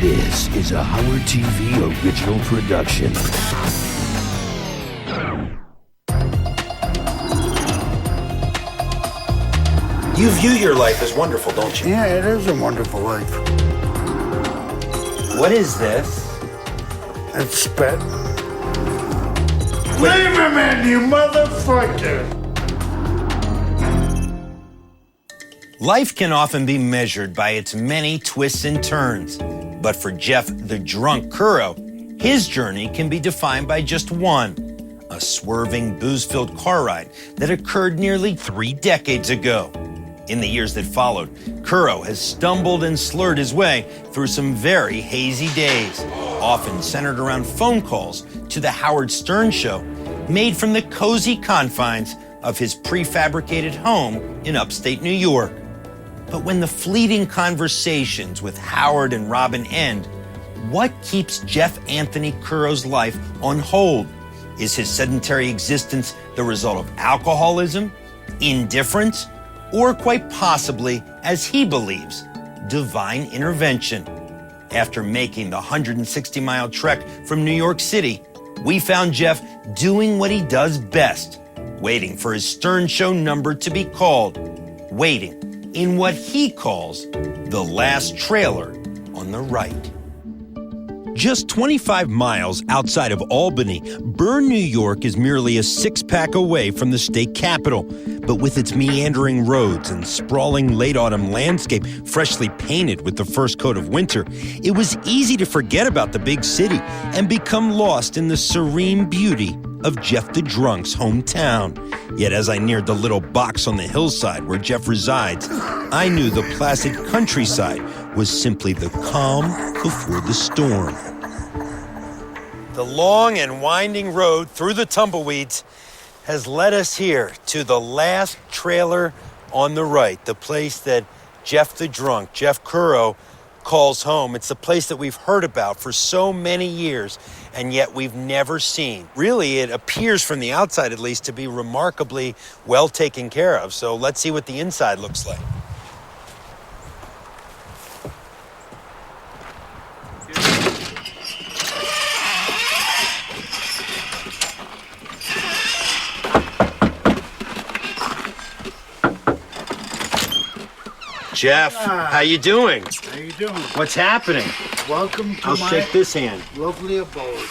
This is a Howard TV original production. You view your life as wonderful, don't you? Yeah, it is a wonderful life. What is this? It's spit. Leiberman, you motherfucker! Life can often be measured by its many twists and turns. But for Jeff the Drunk Curro, his journey can be defined by just one: a swerving, booze-filled car ride that occurred nearly 3 decades ago. In the years that followed, Curro has stumbled and slurred his way through some very hazy days, often centered around phone calls to the Howard Stern Show, made from the cozy confines of his prefabricated home in upstate New York. But when the fleeting conversations with Howard and Robin end, what keeps Jeff Anthony Curro's life on hold? Is his sedentary existence the result of alcoholism, indifference, or quite possibly, as he believes, divine intervention? After making the 160-mile trek from New York City, we found Jeff doing what he does best, waiting for his Stern Show number to be called, waiting in what he calls the last trailer on the right. Just 25 miles outside of Albany, Bern, New York is merely a 6-pack away from the state capital. But with its meandering roads and sprawling late autumn landscape freshly painted with the first coat of winter, it was easy to forget about the big city and become lost in the serene beauty of Jeff the Drunk's hometown. Yet as I neared the little box on the hillside where Jeff resides, I knew the placid countryside was simply the calm before the storm. The long and winding road through the tumbleweeds has led us here to the last trailer on the right, the place that Jeff the Drunk, Jeff Curro, calls home. It's the place that we've heard about for so many years, and yet we've never seen. Really, it appears from the outside, at least, to be remarkably well taken care of. So let's see what the inside looks like. Jeff, how you doing? How you doing? What's happening? Welcome to I'll my shake this hand. lovely abode.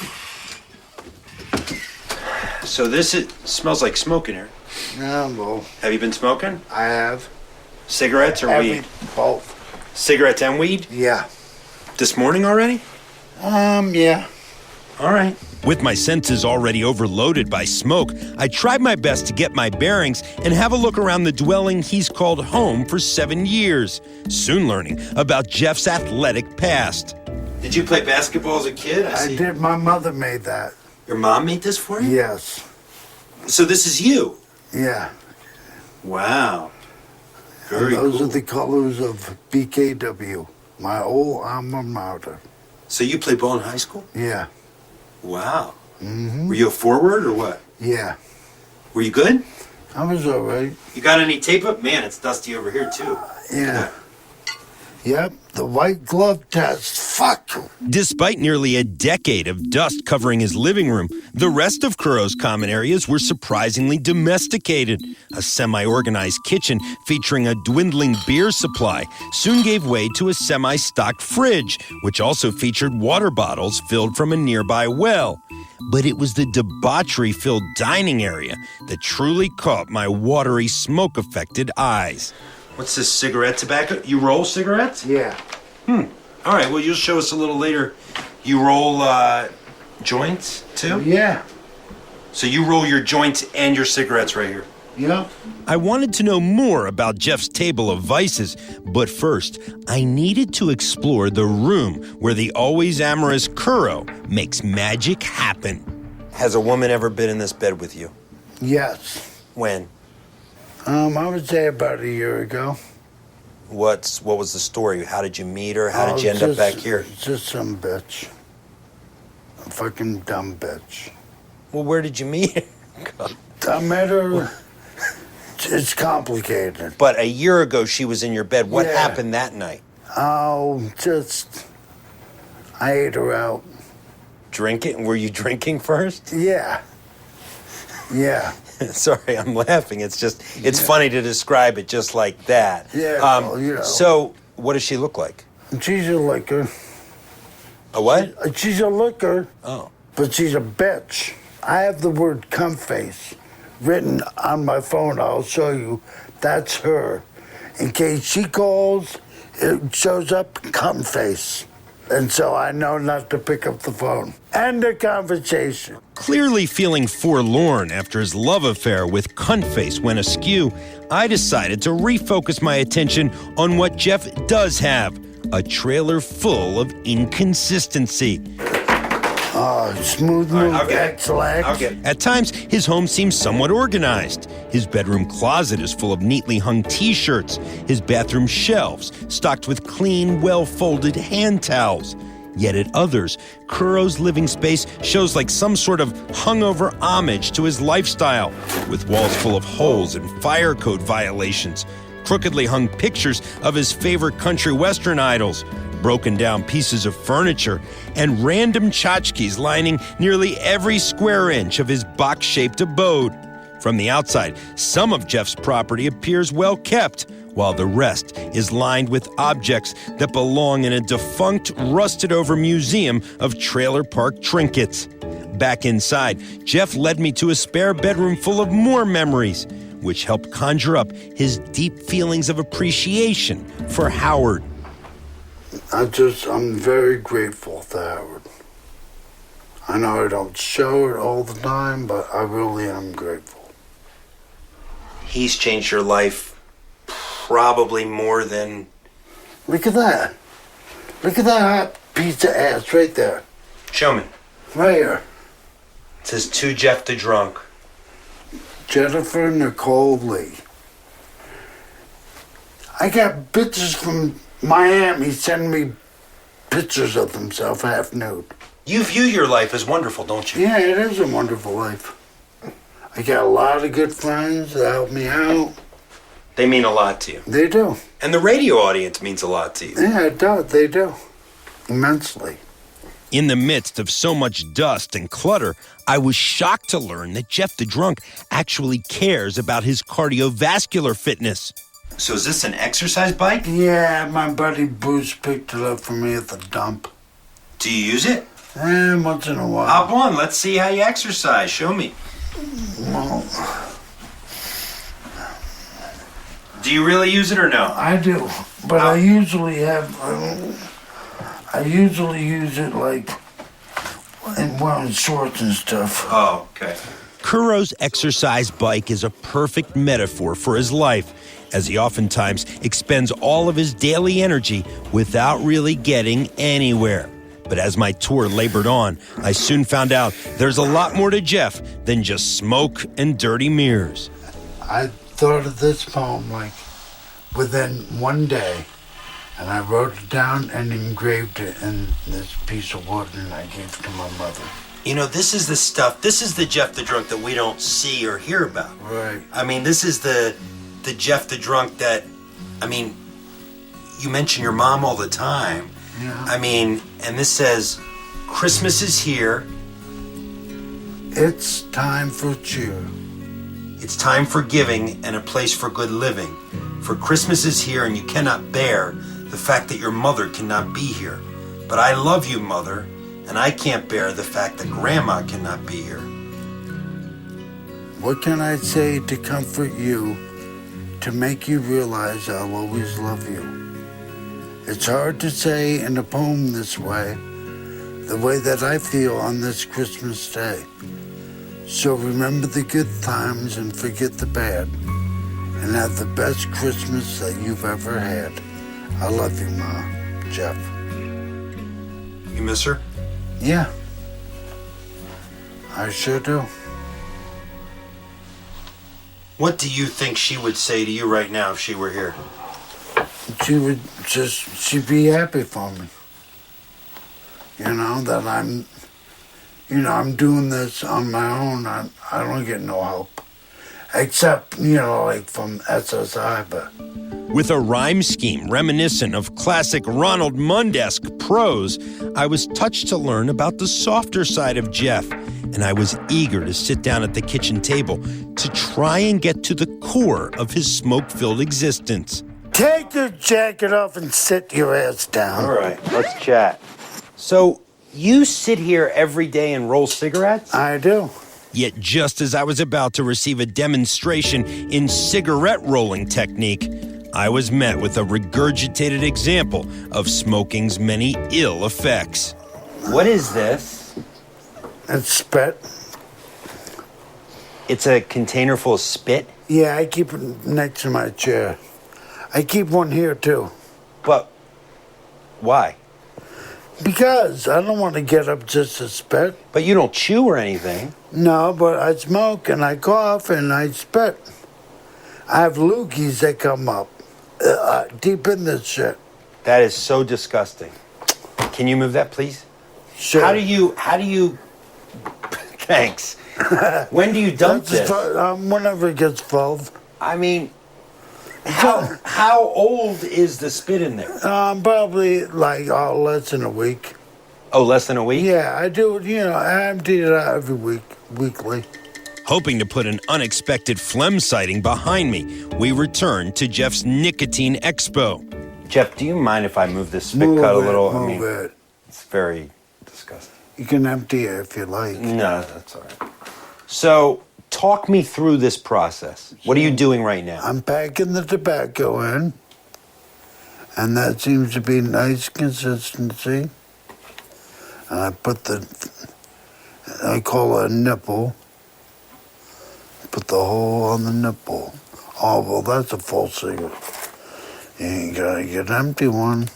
So smells like smoke in here. Yeah, well, Have you been smoking? I have. Cigarettes or weed? Both. Cigarettes and weed? Yeah. This morning already? Yeah. All right. With my senses already overloaded by smoke, I tried my best to get my bearings and have a look around the dwelling he's called home for 7 years, soon learning about Jeff's athletic past. Did you play basketball as a kid? I did. My mother made that. Your mom made this for you? Yes. So this is you? Yeah. Wow. And Very those cool. are the colors of BKW, my old alma mater. So you played ball in high school? Yeah. Wow. Mm-hmm. Were you a forward or what? Yeah. Were you good? I was all right. You got any tape up? Man, it's dusty over here too. Yeah. Yep, the white glove test. Fuck. Despite nearly a decade of dust covering his living room, the rest of Curro's common areas were surprisingly domesticated. A semi-organized kitchen featuring a dwindling beer supply soon gave way to a semi-stocked fridge, which also featured water bottles filled from a nearby well. But it was the debauchery-filled dining area that truly caught my watery, smoke-affected eyes. What's this, cigarette tobacco? You roll cigarettes? Yeah. All right, well, you'll show us a little later. You roll joints, too? Yeah. So you roll your joints and your cigarettes right here. Yep. I wanted to know more about Jeff's table of vices, but first, I needed to explore the room where the always amorous Curro makes magic happen. Has a woman ever been in this bed with you? Yes. When? I was there about a year ago. What was the story? How did you meet her? How did you end up back here? Just some bitch. A fucking dumb bitch. Well, where did you meet her? I met her. It's complicated. But a year ago, she was in your bed. What Yeah. happened that night? Oh, just I ate her out. Drinking? Were you drinking first? Yeah. Yeah. Sorry, I'm laughing. It's funny to describe it just like that. Yeah, well, you know. So, what does she look like? She's a liquor. A what? She's a liquor. Oh. But she's a bitch. I have the word cum face written on my phone. I'll show you. That's her. In case she calls, it shows up cum face. And so I know not to pick up the phone. End of conversation. Clearly feeling forlorn after his love affair with Cuntface went askew, I decided to refocus my attention on what Jeff does have, a trailer full of inconsistency. Smooth move, excellent. I'll get it. At times, his home seems somewhat organized. His bedroom closet is full of neatly hung t-shirts, his bathroom shelves stocked with clean, well-folded hand towels. Yet at others, Kuro's living space shows like some sort of hungover homage to his lifestyle, with walls full of holes and fire code violations, crookedly hung pictures of his favorite country western idols, broken down pieces of furniture, and random tchotchkes lining nearly every square inch of his box-shaped abode. From the outside, some of Jeff's property appears well kept, while the rest is lined with objects that belong in a defunct, rusted-over museum of trailer park trinkets. Back inside, Jeff led me to a spare bedroom full of more memories, which helped conjure up his deep feelings of appreciation for Howard. I'm very grateful to Howard. I know I don't show it all the time, but I really am grateful. He's changed your life probably more than... Look at that. Look at that hot piece of ass right there. Show me. Right here. It says, to Jeff the Drunk. Jennifer Nicole Lee. I got bitches from Miami sending me pictures of themselves half nude. You view your life as wonderful, don't you? Yeah, it is a wonderful life. I got a lot of good friends that help me out. They mean a lot to you. They do. And the radio audience means a lot to you. Yeah, it does. They do. Immensely. In the midst of so much dust and clutter, I was shocked to learn that Jeff the Drunk actually cares about his cardiovascular fitness. So is this an exercise bike? Yeah, my buddy Bruce picked it up for me at the dump. Do you use it? Once in a while. Hop on, let's see how you exercise. Show me. Well, Do you really use it or no? I do, but I usually use it like in wearing shorts and stuff. Oh, okay. Kuro's exercise bike is a perfect metaphor for his life, as he oftentimes expends all of his daily energy without really getting anywhere. But as my tour labored on, I soon found out there's a lot more to Jeff than just smoke and dirty mirrors. I thought of this poem like within one day, and I wrote it down and engraved it in this piece of wood, and I gave it to my mother. You know, this is the stuff, this is the Jeff the Drunk that we don't see or hear about. Right. I mean, this is the Jeff the Drunk that, I mean, you mention your mom all the time. Yeah. I mean, and this says, Christmas is here. It's time for cheer. It's time for giving and a place for good living. For Christmas is here and you cannot bear the fact that your mother cannot be here. But I love you, Mother, and I can't bear the fact that Grandma cannot be here. What can I say to comfort you, to make you realize I'll always love you? It's hard to say in a poem this way, the way that I feel on this Christmas day. So remember the good times and forget the bad, and have the best Christmas that you've ever had. I love you, Ma. Jeff. You miss her? Yeah. I sure do. What do you think she would say to you right now if she were here? She'd be happy for me. You know, that I'm doing this on my own. I don't get no help. Except, like from SSI, but With a rhyme scheme reminiscent of classic Ronald Mund-esque prose, I was touched to learn about the softer side of Jeff, and I was eager to sit down at the kitchen table to try and get to the core of his smoke-filled existence. Take your jacket off and sit your ass down. All right, let's chat. So, you sit here every day and roll cigarettes? I do. Yet just as I was about to receive a demonstration in cigarette rolling technique, I was met with a regurgitated example of smoking's many ill effects. What is this? It's spit. It's a container full of spit? Yeah, I keep it next to my chair. I keep one here, too. But why? Because I don't want to get up just to spit. But you don't chew or anything. No, but I smoke and I cough and I spit. I have loogies that come up deep in this shit. That is so disgusting. Can you move that, please? Sure. How do you... Thanks. When do you dump this? Whenever it gets full. I mean, how old is the spit in there? Probably like less than a week. Oh, less than a week? Yeah, I do. I empty it out every weekly. Hoping to put an unexpected phlegm sighting behind me, we returned to Jeff's nicotine expo. Jeff, do you mind if I move this spit cut a little? Move it. It's very disgusting. You can empty it if you like. No, that's all right. So, talk me through this process. What are you doing right now? I'm packing the tobacco in, and that seems to be nice consistency. And I put I call it a nipple. Put the hole on the nipple. Oh, well, that's a full cigarette. You gotta get an empty one.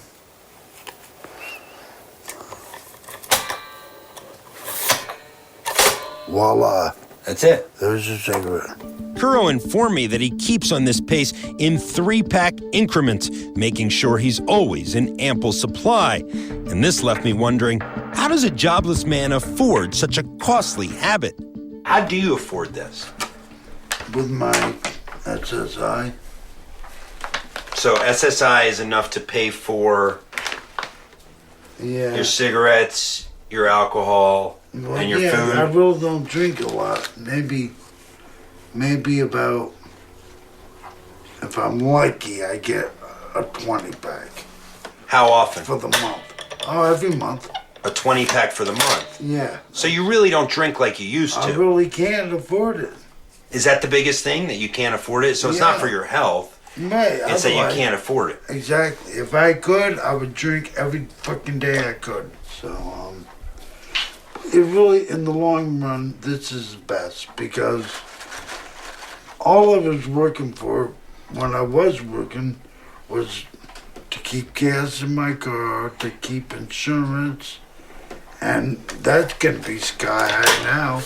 Voila. That's it. There's a cigarette. Kuro informed me that he keeps on this pace in 3-pack increments, making sure he's always in ample supply. And this left me wondering, how does a jobless man afford such a costly habit? How do you afford this? With my SSI. So SSI is enough to pay for your cigarettes, your alcohol, and your food? I really don't drink a lot. Maybe about, if I'm lucky, I get a 20-pack. How often? For the month. Oh, every month. A 20-pack for the month? Yeah. So you really don't drink like you used to? I really can't afford it. Is that the biggest thing, that you can't afford it? So it's not for your health. Right. It's that you can't afford it. Exactly. If I could, I would drink every fucking day I could. So, it really, in the long run, this is the best because all I was working for when I was working was to keep gas in my car, to keep insurance, and that's gonna be sky high now.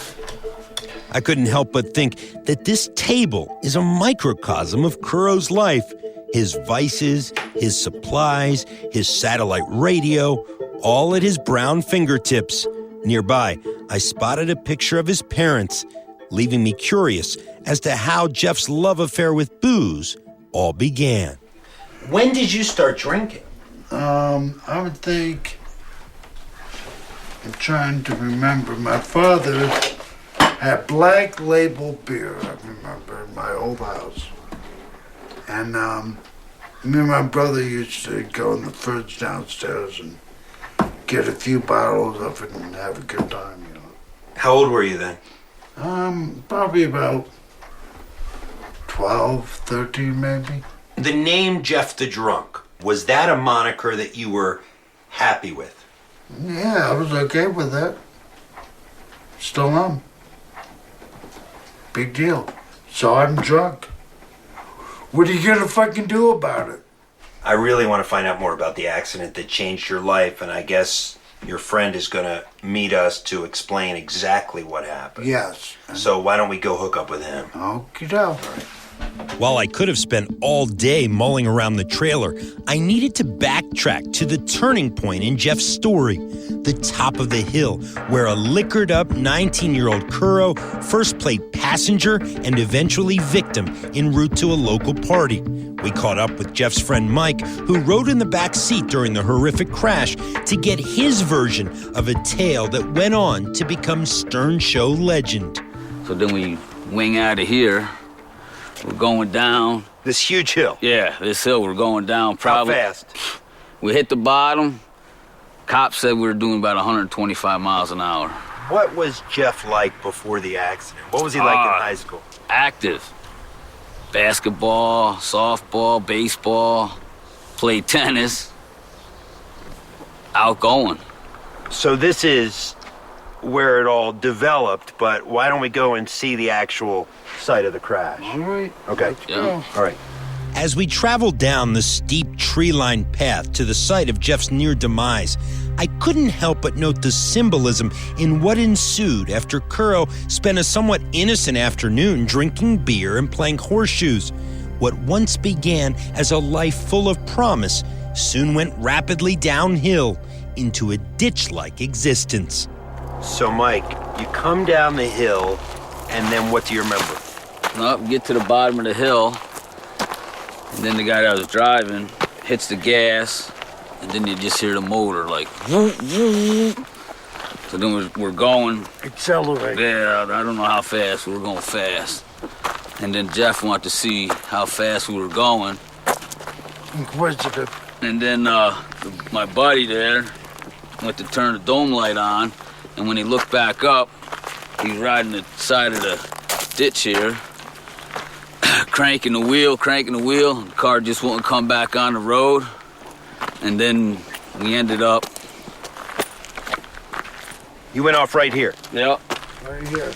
I couldn't help but think that this table is a microcosm of Kuro's life. His vices, his supplies, his satellite radio, all at his brown fingertips. Nearby, I spotted a picture of his parents, leaving me curious as to how Jeff's love affair with booze all began. When did you start drinking? I would think, I'm trying to remember, my father had Black Label beer, I remember, in my old house. And me and my brother used to go in the fridge downstairs and get a few bottles of it and have a good time, How old were you then? Probably about 12, 13 maybe. The name Jeff the Drunk, was that a moniker that you were happy with? Yeah, I was okay with that. Still am. Big deal. So I'm drunk. What are you gonna fucking do about it? I really want to find out more about the accident that changed your life, and I guess your friend is going to meet us to explain exactly what happened. Yes. So why don't we go hook up with him? Okie doke. While I could have spent all day mulling around the trailer, I needed to backtrack to the turning point in Jeff's story, the top of the hill, where a liquored-up 19-year-old Kuro first played passenger and eventually victim en route to a local party. We caught up with Jeff's friend Mike, who rode in the back seat during the horrific crash to get his version of a tale that went on to become Stern Show legend. So then we wing out of here. We're going down. This huge hill. Yeah, this hill, we're going down probably. How fast? We hit the bottom. Cops said we were doing about 125 miles an hour. What was Jeff like before the accident? What was he like in high school? Active. Basketball, softball, baseball, played tennis. Outgoing. So this is where it all developed, but why don't we go and see the actual site of the crash? All right. Okay. Yeah. All right. As we traveled down the steep tree-lined path to the site of Jeff's near demise, I couldn't help but note the symbolism in what ensued after Kuro spent a somewhat innocent afternoon drinking beer and playing horseshoes. What once began as a life full of promise soon went rapidly downhill into a ditch-like existence. So, Mike, you come down the hill, and then what do you remember? We get to the bottom of the hill, and then the guy that was driving hits the gas, and then you just hear the motor like, whoop, whoop. So then we're going. Accelerate. Yeah, I don't know how fast, we were going fast. And then Jeff wanted to see how fast we were going. Inquisitive. And then my buddy there went to turn the dome light on, and when he looked back up, he was riding the side of the ditch here, cranking the wheel, the car just wouldn't come back on the road, and then we ended up... You went off right here. Yep. Right here,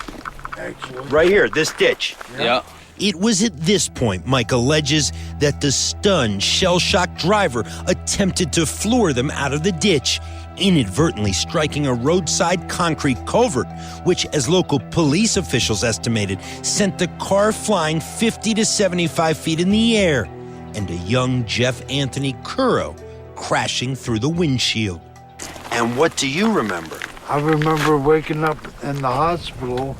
actually. Right here, this ditch. Yep. It was at this point, Mike alleges, that the stunned, shell-shocked driver attempted to floor them out of the ditch, inadvertently striking a roadside concrete culvert, which, as local police officials estimated, sent the car flying 50 to 75 feet in the air, and a young Jeff Anthony Kuro crashing through the windshield. And what do you remember? I remember waking up in the hospital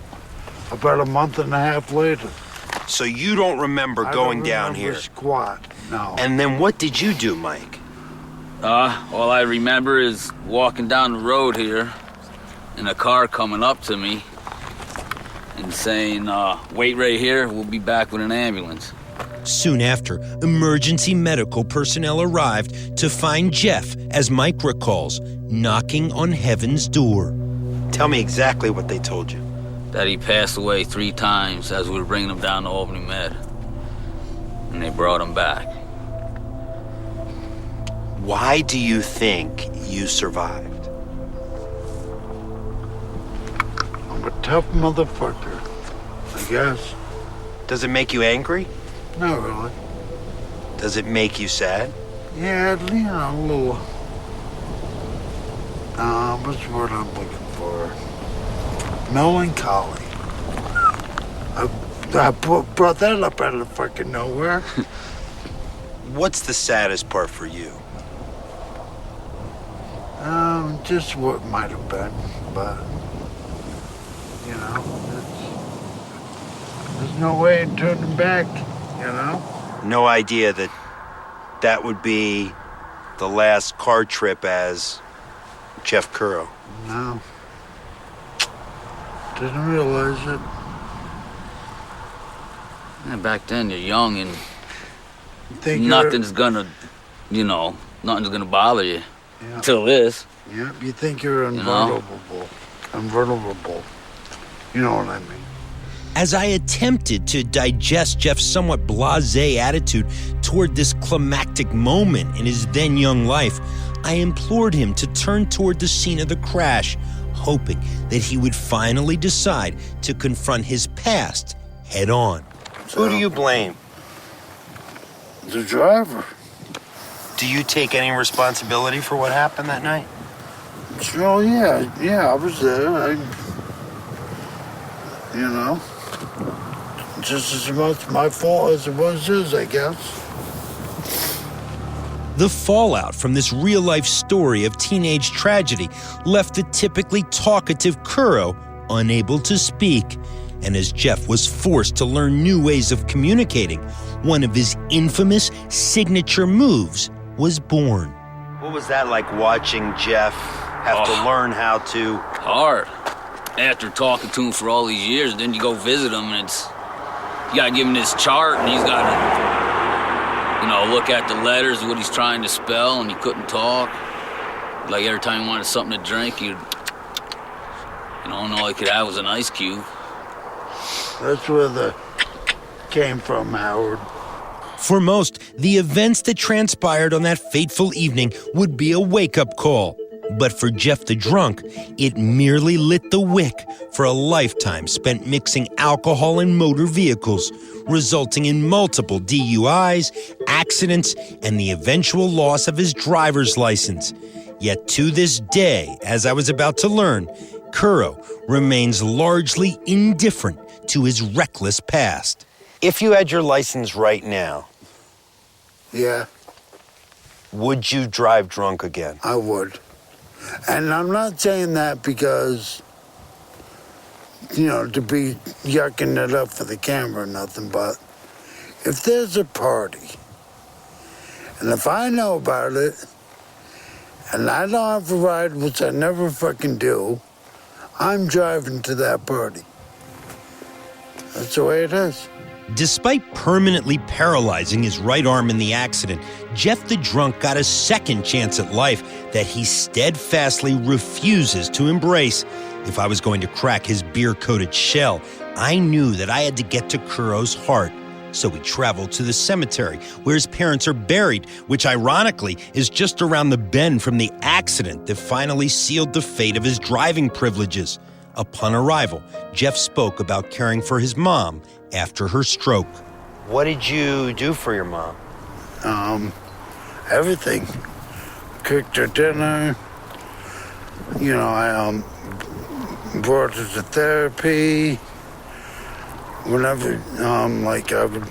about a month and a half later. So you don't remember going down I don't remember here. squat, no. And then what did you do, Mike? All I remember is walking down the road here, and a car coming up to me and saying, wait right here, we'll be back with an ambulance. Soon after, emergency medical personnel arrived to find Jeff, as Mike recalls, knocking on heaven's door. Tell me exactly what they told you. That he passed away 3 times as we were bringing him down to Albany Med. And they brought him back. Why do you think you survived? I'm a tough motherfucker, I guess. Does it make you angry? Not really. Does it make you sad? Yeah, you know, a little... what's the word I'm looking for? Melancholy. I brought that up out of fucking nowhere. What's the saddest part for you? Just what might have been, but, you know, there's no way of turning back, you know? No idea that that would be the last car trip as Jeff Kuro. No. Didn't realize it. And back then, you're young and Think nothing's gonna bother you. Yeah. Till this. Yeah, you think you're invulnerable. Invulnerable. You know what I mean? As I attempted to digest Jeff's somewhat blasé attitude toward this climactic moment in his then young life, I implored him to turn toward the scene of the crash, hoping that he would finally decide to confront his past head on. Who do you blame? The driver. Do you take any responsibility for what happened that night? Oh, yeah, I was there. just as much my fault as it was his, I guess. The fallout from this real-life story of teenage tragedy left the typically talkative Kuro unable to speak. And as Jeff was forced to learn new ways of communicating, one of his infamous signature moves was born. What was that like watching Jeff have to learn how to... Hard. After talking to him for all these years, then you go visit him, and you gotta give him this chart, and he's gotta, look at the letters, what he's trying to spell, and he couldn't talk. Like every time he wanted something to drink, and all he could have was an ice cube. That's where the came from, Howard. For most, the events that transpired on that fateful evening would be a wake-up call. But for Jeff the drunk, it merely lit the wick for a lifetime spent mixing alcohol and motor vehicles, resulting in multiple DUIs, accidents, and the eventual loss of his driver's license. Yet to this day, as I was about to learn, Kuro remains largely indifferent to his reckless past. If you had your license right now, Yeah, would you drive drunk again? I would. And I'm not saying that because, to be yucking it up for the camera or nothing, but if there's a party, and if I know about it, and I don't have a ride, which I never fucking do, I'm driving to that party. That's the way it is. Despite permanently paralyzing his right arm in the accident, Jeff the drunk got a second chance at life that he steadfastly refuses to embrace. If I was going to crack his beer-coated shell, I knew that I had to get to Kuro's heart. So we traveled to the cemetery where his parents are buried, which ironically is just around the bend from the accident that finally sealed the fate of his driving privileges. Upon arrival, Jeff spoke about caring for his mom after her stroke. What did you do for your mom? Everything. Cooked her dinner. I brought her to therapy. Whenever, I would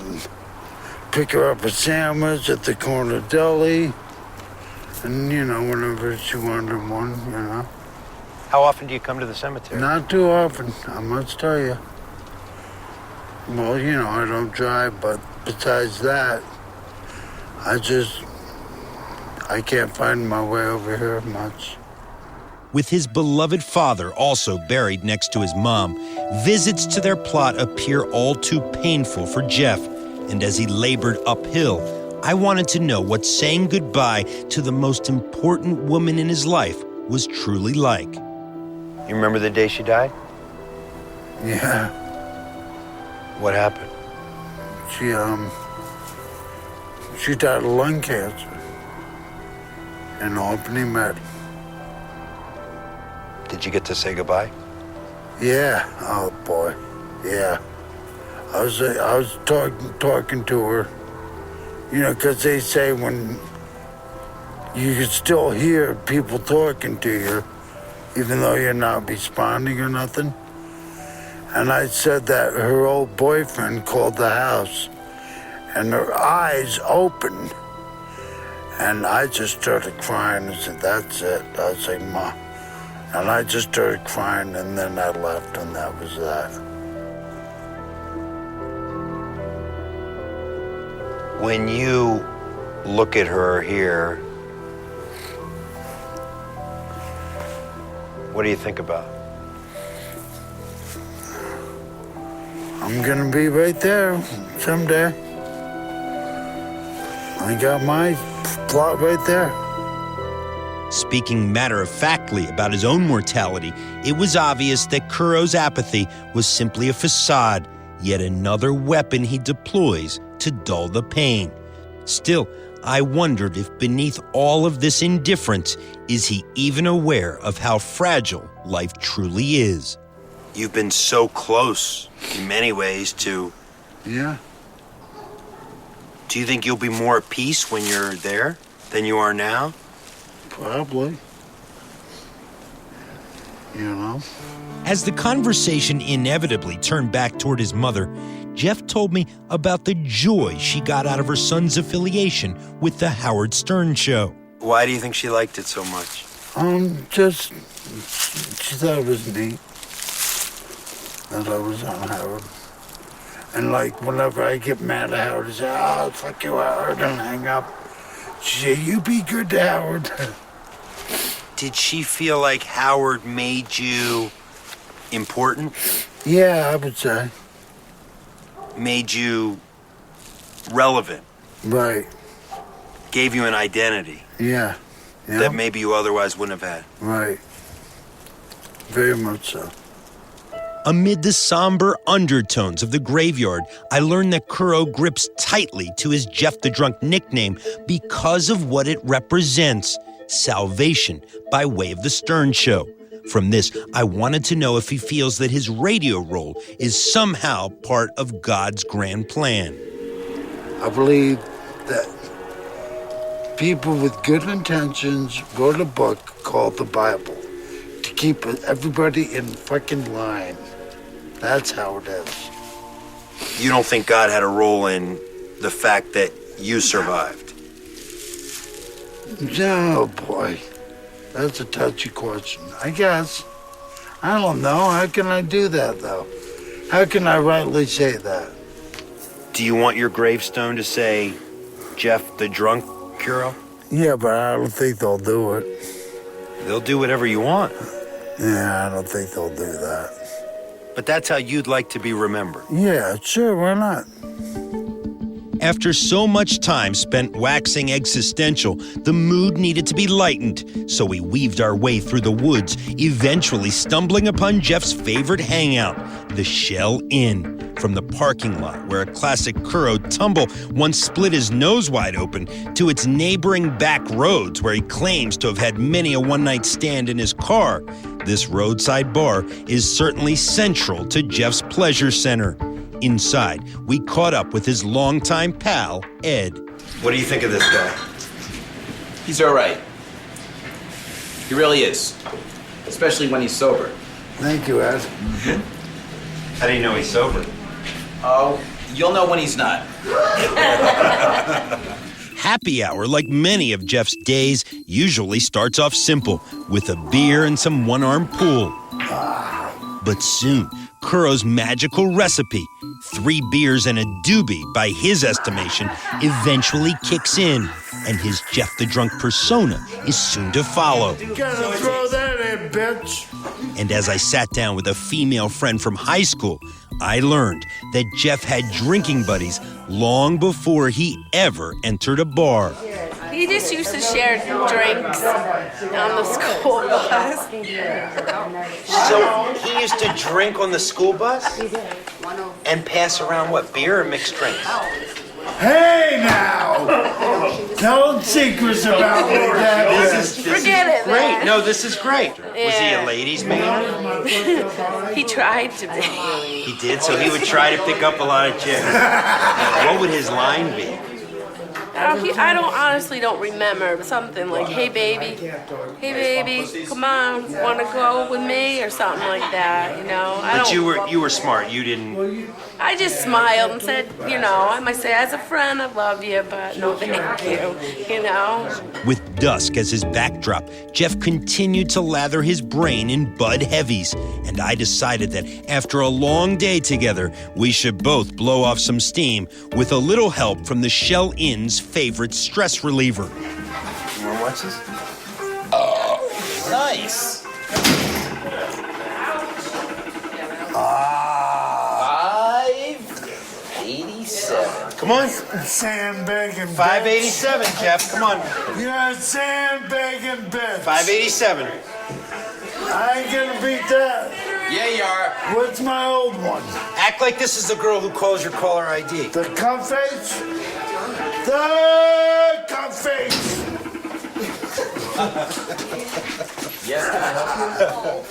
pick her up a sandwich at the corner deli. And, whenever she wanted one, How often do you come to the cemetery? Not too often, I must tell you. Well, I don't drive, but besides that, I can't find my way over here much. With his beloved father also buried next to his mom, visits to their plot appear all too painful for Jeff. And as he labored uphill, I wanted to know what saying goodbye to the most important woman in his life was truly like. You remember the day she died? Yeah. What happened? She died of lung cancer in Albany, Med. Did you get to say goodbye? Yeah. Oh boy. Yeah. I was talking to her. Because they say when you can still hear people talking to you, even though you're not responding or nothing. And I said that her old boyfriend called the house, and her eyes opened. And I just started crying and said, that's it. I was like, Ma. And I just started crying, and then I left, and that was that. When you look at her here, what do you think about? I'm gonna be right there someday. I got my plot right there. Speaking matter-of-factly about his own mortality, it was obvious that Kuro's apathy was simply a facade, yet another weapon he deploys to dull the pain. Still, I wondered if beneath all of this indifference, is he even aware of how fragile life truly is? You've been so close in many ways to... Yeah. Do you think you'll be more at peace when you're there than you are now? Probably. As the conversation inevitably turned back toward his mother, Jeff told me about the joy she got out of her son's affiliation with the Howard Stern Show. Why do you think she liked it so much? Just, she thought it was neat that I was on Howard. And like, whenever I get mad at Howard, I say, oh, fuck you, Howard, and hang up. She said, you be good to Howard. Did she feel like Howard made you important? Yeah, I would say. Made you relevant? Right. Gave you an identity? Yeah. That maybe you otherwise wouldn't have had? Right. Very much so. Amid the somber undertones of the graveyard, I learned that Kuro grips tightly to his Jeff the Drunk nickname because of what it represents: salvation by way of the Stern Show. From this, I wanted to know if he feels that his radio role is somehow part of God's grand plan. I believe that people with good intentions wrote a book called the Bible to keep everybody in fucking line. That's how it is. You don't think God had a role in the fact that you survived? No, boy. That's a touchy question. I guess. I don't know. How can I do that, though? How can I rightly say that? Do you want your gravestone to say, Jeff the Drunk Kuro? Yeah, but I don't think they'll do it. They'll do whatever you want. Yeah, I don't think they'll do that. But that's how you'd like to be remembered. Yeah, sure, why not? After so much time spent waxing existential, the mood needed to be lightened, so we weaved our way through the woods, eventually stumbling upon Jeff's favorite hangout, the Shell Inn. From the parking lot, where a classic Kuro tumble once split his nose wide open, to its neighboring back roads, where he claims to have had many a one-night stand in his car, this roadside bar is certainly central to Jeff's pleasure center. Inside, we caught up with his longtime pal, Ed. What do you think of this guy? He's all right. He really is. Especially when he's sober. Thank you, Ed. How do you know he's sober? Oh, you'll know when he's not. Happy hour, like many of Jeff's days, usually starts off simple, with a beer and some one-arm pool. But soon, Kuro's magical recipe, 3 beers and a doobie by his estimation, eventually kicks in, and his Jeff the Drunk persona is soon to follow. Gotta throw that in, bitch. And as I sat down with a female friend from high school, I learned that Jeff had drinking buddies long before he ever entered a bar. He just used to share drinks on the school bus. So he used to drink on the school bus? And pass around what, beer or mixed drinks? Hey, now! Tell secrets about me, Dad. This Forget is it, great. man. No, this is great. Was he a Yeah. ladies' man? He tried to be. He did, so he would try to pick up a lot of chicks. What would his line be? I honestly don't remember. Something like, hey baby, come on, wanna go with me? Or something like that, you know? But you were smart. You didn't. I just smiled and said, you know, I might say, as a friend, I love you, but no thank you, you know? With dusk as his backdrop, Jeff continued to lather his brain in Bud Heavies, and I decided that after a long day together, we should both blow off some steam with a little help from the Shell Inn's favorite stress reliever. You wanna watch this? Nice. 587. Come on. Sandbagging, bitch. 587, Jeff. Come on. You're a sandbagging bitch. 587. I ain't gonna beat that. Yeah, you are. What's my old one? Act like this is the girl who calls your caller ID. The cup face? The cup face! Yes, can I help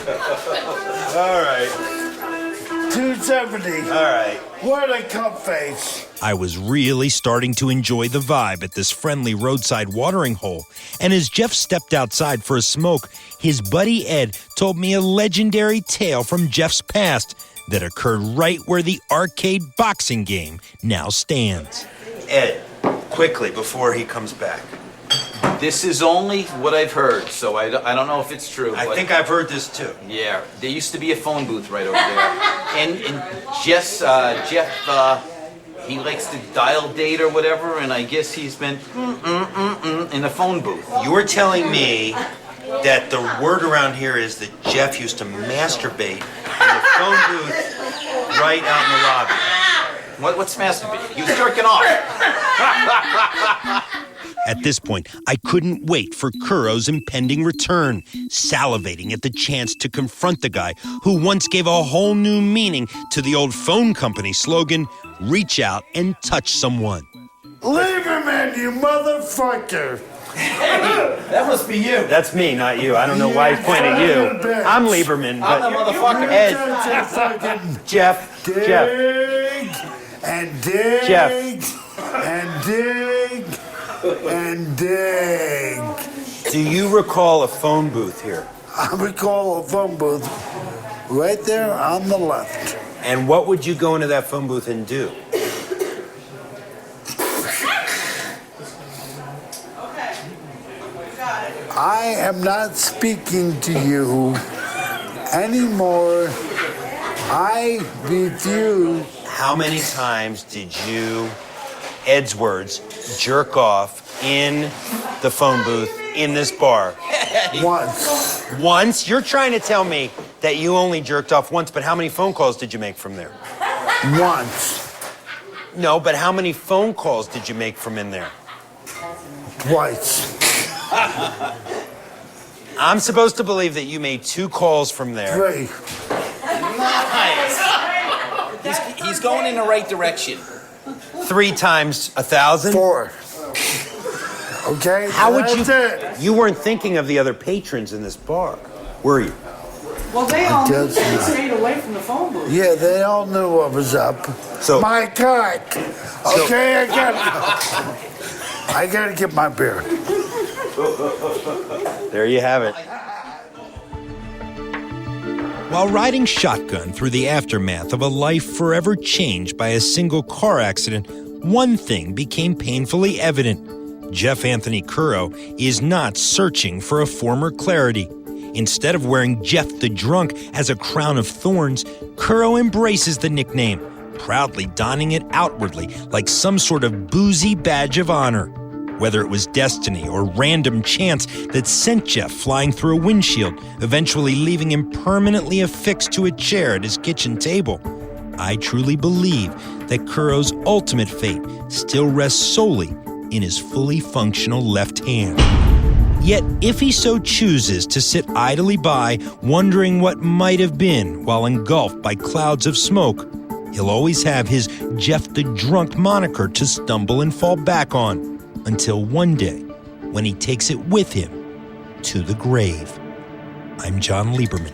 you? All right. 270. All right. What a cup face. I was really starting to enjoy the vibe at this friendly roadside watering hole, and as Jeff stepped outside for a smoke, his buddy Ed told me a legendary tale from Jeff's past that occurred right where the arcade boxing game now stands. Ed, quickly, before he comes back. This is only what I've heard, so I don't know if it's true. I think I've heard this too. Yeah, there used to be a phone booth right over there. And Jeff, he likes to dial date or whatever, and I guess he's been in the phone booth. You're telling me that the word around here is that Jeff used to masturbate in the phone booth right out in the lobby. What's masturbating? He was jerking off. At this point, I couldn't wait for Kuro's impending return, salivating at the chance to confront the guy who once gave a whole new meaning to the old phone company slogan, reach out and touch someone. Leiberman, you motherfucker! Hey, that must be you. That's me, not you. I don't know why he's pointing at you. I'm Leiberman, but I'm the motherfucker. Ed, Jeff, Dig Jeff, and dig Jeff. and dig and dig. Do you recall a phone booth here? I recall a phone booth right there on the left. And what would you go into that phone booth and do? I am not speaking to you anymore. I refuse. How many times did you, Ed's words, jerk off in the phone booth in this bar? Once. Once? You're trying to tell me that you only jerked off once, but how many phone calls did you make from there? Once. No, but how many phone calls did you make from in there? Twice. I'm supposed to believe that you made 2 calls from there. 3. Nice. He's going in the right direction. 3 times 1,000? 4. Okay? How would you? That's it. You weren't thinking of the other patrons in this bar, were you? Well, they all knew Guess they not. stayed away from the phone booth. Yeah, they all knew what was up. So- my cock. Okay, I gotta get my beer. There you have it. While riding shotgun through the aftermath of a life forever changed by a single car accident, one thing became painfully evident. Jeff Anthony Kuro is not searching for a former clarity. Instead of wearing Jeff the Drunk as a crown of thorns, Kuro embraces the nickname, proudly donning it outwardly like some sort of boozy badge of honor. Whether it was destiny or random chance that sent Jeff flying through a windshield, eventually leaving him permanently affixed to a chair at his kitchen table, I truly believe that Kuro's ultimate fate still rests solely in his fully functional left hand. Yet, if he so chooses to sit idly by, wondering what might have been while engulfed by clouds of smoke, he'll always have his Jeff the Drunk moniker to stumble and fall back on, until one day, when he takes it with him to the grave. I'm John Leiberman.